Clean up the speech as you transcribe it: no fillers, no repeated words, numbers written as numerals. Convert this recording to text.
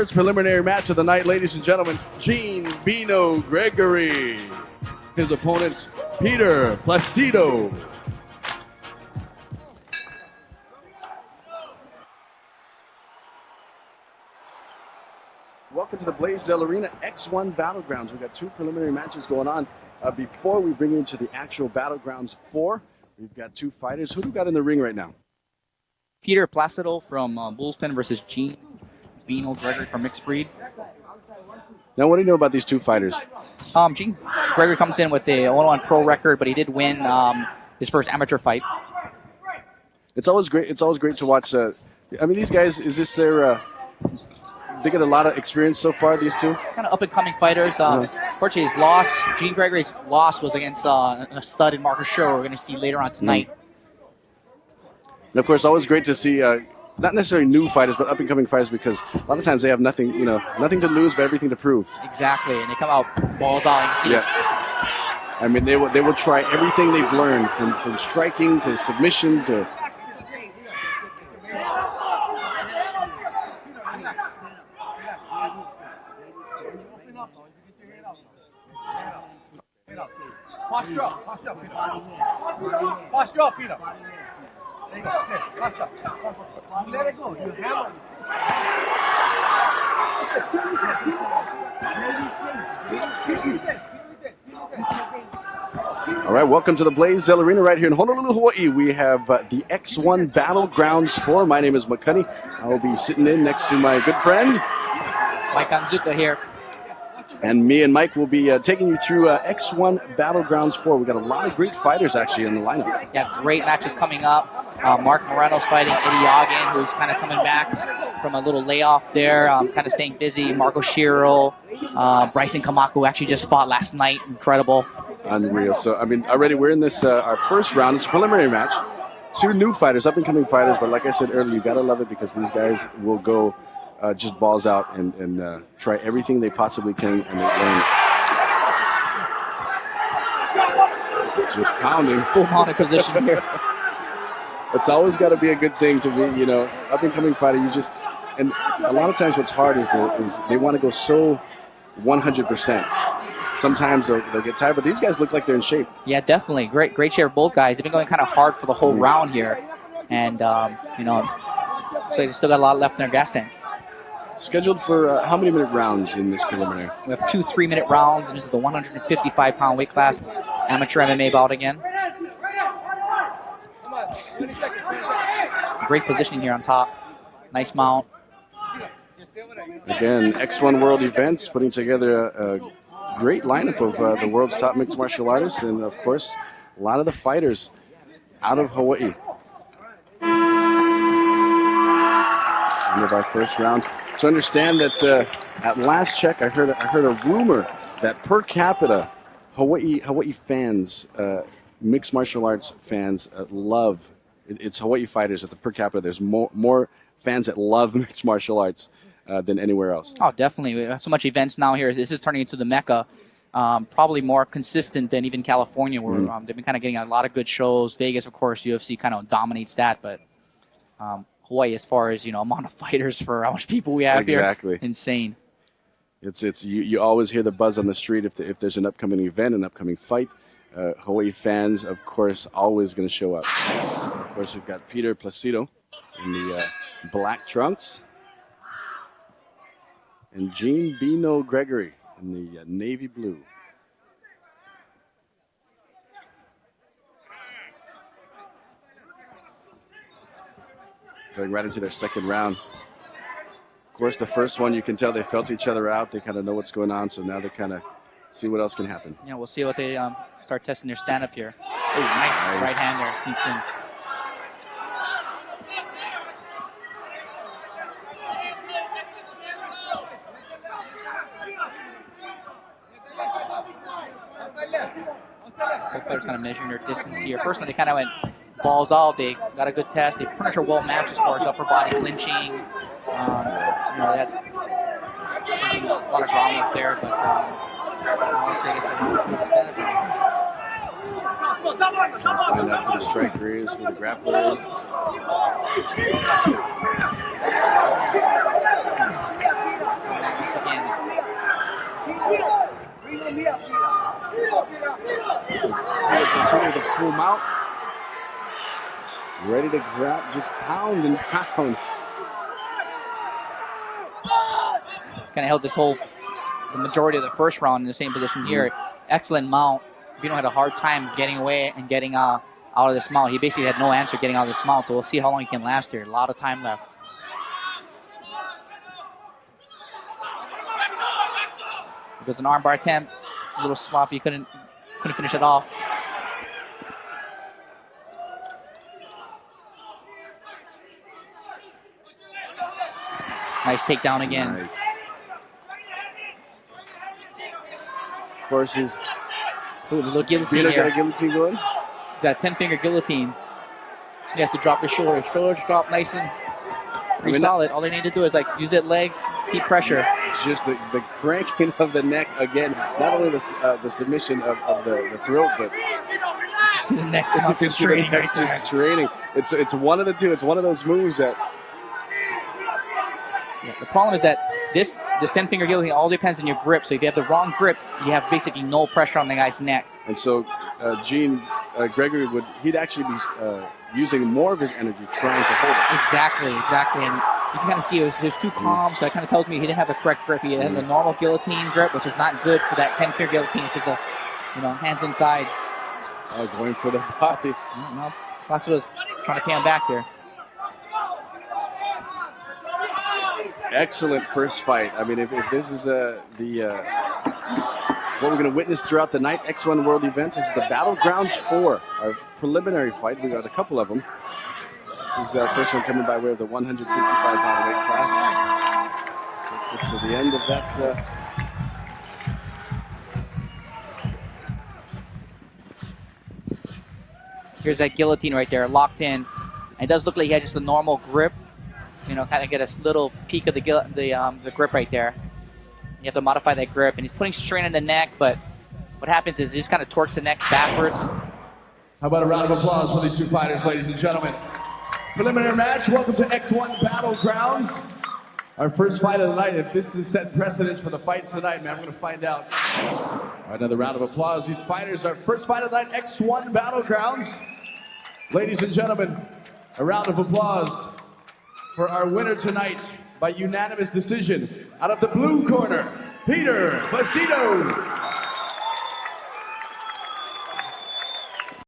First preliminary match of the night, ladies and gentlemen, Geno Gregory. His opponents, Peter Placido. Welcome to the Blaisdell Arena X1 Battlegrounds. We've got two preliminary matches going on. Before we bring you into the actual Battlegrounds 4, we've got two fighters. Who do we got in the ring right now? Peter Placido from Blaisdell versus Geno Gregory from Mixed Breed. Now, what do you know about these two fighters? Gene Gregory comes in with a 1-1 pro record, but he did win his first amateur fight. It's always great. It's always great to watch. I mean, these guys. Is this their? They get a lot of experience so far. These two kind of up-and-coming fighters. Fortunately, his loss, Gene Gregory's loss, was against a stud in Marcus Sherwood. We're going to see later on tonight. And of course, always great to see. Not necessarily new fighters, but up-and-coming fighters, because a lot of times they have nothing, nothing to lose, but everything to prove. Exactly, and they come out balls out. You see I mean, they will try everything they've learned, from striking to submission to. Posture up, Peter. There you go. Let it go. You hammer. All right, welcome to the Blaisdell Arena right here in Honolulu, Hawaii. We have the X1 Battlegrounds 4. My name is McCunney. I will be sitting in next to my good friend Mike Anzuka here. And me and Mike will be taking you through X1 Battlegrounds 4. We've got a lot of great fighters actually in the lineup. Yeah, great matches coming up. Mark Moreno's fighting Eddie Ogden, who's kind of coming back from a little layoff there, kind of staying busy. Marco Shiro, Bryson Kamaku, who actually just fought last night. Incredible. Unreal. So, I mean, already we're in this, our first round. It's a preliminary match. Two new fighters, up-and-coming fighters, but like I said earlier, you got to love it because these guys will go just balls out and try everything they possibly can, and they learn. Just pounding. Full mounted position here. It's always got to be a good thing to be, up-and-coming fighter. And a lot of times what's hard is they want to go so 100%. Sometimes they'll get tired, but these guys look like they're in shape. Yeah, definitely. Great share of both guys. They've been going kind of hard for the whole round here. And, so they still got a lot left in their gas tank. Scheduled for how many minute rounds in this preliminary? We have 2 3-minute rounds, and this is the 155-pound weight class, amateur MMA bout again. Great positioning here on top. Nice mount. Again, X1 World Events putting together a great lineup of the world's top mixed martial artists, and of course, a lot of the fighters out of Hawaii. End of our first round. So understand that at last check, I heard a rumor that per capita, Hawaii fans, mixed martial arts fans love. It's Hawaii fighters at the per capita. There's more fans that love mixed martial arts than anywhere else. Oh, definitely. We have so much events now here. This is turning into the Mecca. Probably more consistent than even California, where they've been kind of getting a lot of good shows. Vegas, of course, UFC kind of dominates that, but Hawaii, as far as amount of fighters for how much people we have here, insane. It's you always hear the buzz on the street if there's an upcoming event, an upcoming fight. Hawaii fans, of course, always going to show up. Of course, we've got Peter Placido in the black trunks, and Geno Gregory in the navy blue. Going right into their second round. Of course, the first one, you can tell they felt each other out. They kind of know what's going on, so now they kind of see what else can happen. Yeah, we'll see what they start testing their stand-up here. Oh, nice right hand there, sneaks in. Both fighters kind of measuring their distance here. First one, they kind of went balls out. They got a good test. They pretty much are well matched as far as upper body clinching. They had a lot of groundwork there, but honestly, I guess they want to do the stand-up. Find out who the striker is, who the grappler is. Placido the full mount. Ready to grab, just pound and pound. Kind of held this the majority of the first round in the same position here. Excellent mount. Geno had a hard time getting away and getting out of this mount. He basically had no answer getting out of this mount, so we'll see how long he can last here. A lot of time left. It was an armbar attempt, a little sloppy, couldn't finish it off. Nice takedown again. Nice. Of course, his little guillotine Geno here. got a guillotine going. He's got a 10-finger guillotine. So he has to drop his shoulders. Shoulders drop nice and pretty solid. All they need to do is use it legs, keep pressure. Just the cranking of the neck again. Not only the submission of the throat, but the neck just straining right there. Just straining. It's one of the two. It's one of those moves that. Yeah, the problem is that this 10-finger guillotine all depends on your grip. So if you have the wrong grip, you have basically no pressure on the guy's neck. And so Geno Gregory he'd actually be using more of his energy trying to hold it. Exactly. And you can kind of see it was too calm, so that kind of tells me he didn't have the correct grip. He had the normal guillotine grip, which is not good for that 10-finger guillotine, which is hands inside. Oh, going for the body. No, Placido was trying to pay him back here. Excellent first fight. I mean, if this is what we're going to witness throughout the night, X1 World Events, this is the Battlegrounds 4, our preliminary fight. We got a couple of them. This is the first one coming by way of the 155-pound weight class. Takes us to the end of that. Here's that guillotine right there, locked in. It does look like he had just a normal grip. Kind of get a little peek of the grip right there. You have to modify that grip, and he's putting strain on the neck, but what happens is he just kind of torques the neck backwards. How about a round of applause for these two fighters, ladies and gentlemen. Preliminary match, welcome to X1 Battlegrounds. Our first fight of the night. If this is set precedence for the fights tonight, man, we're going to find out. Another round of applause. These fighters, our first fight of the night, X1 Battlegrounds. Ladies and gentlemen, a round of applause for our winner tonight by unanimous decision. Out of the blue corner, Peter Placido.